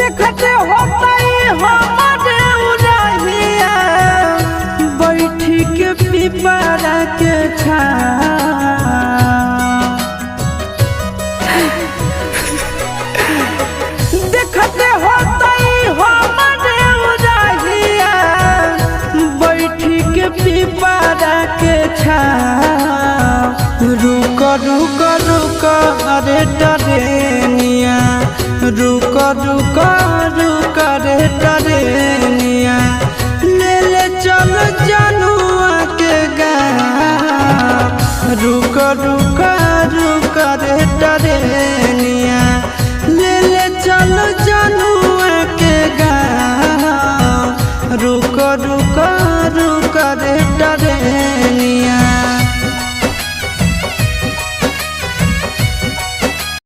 देखते होता हमारे उड़हिया बैठी के पिपरा के देखते होता हमारे उड़हिया बैठी के पिपरा के रुक रुक रुक अरे टरेनिया रुक रुक रुक रे टरेनिया ले ले चल जनुआ के गाँव रुक रुक रुक रे टरेनिया।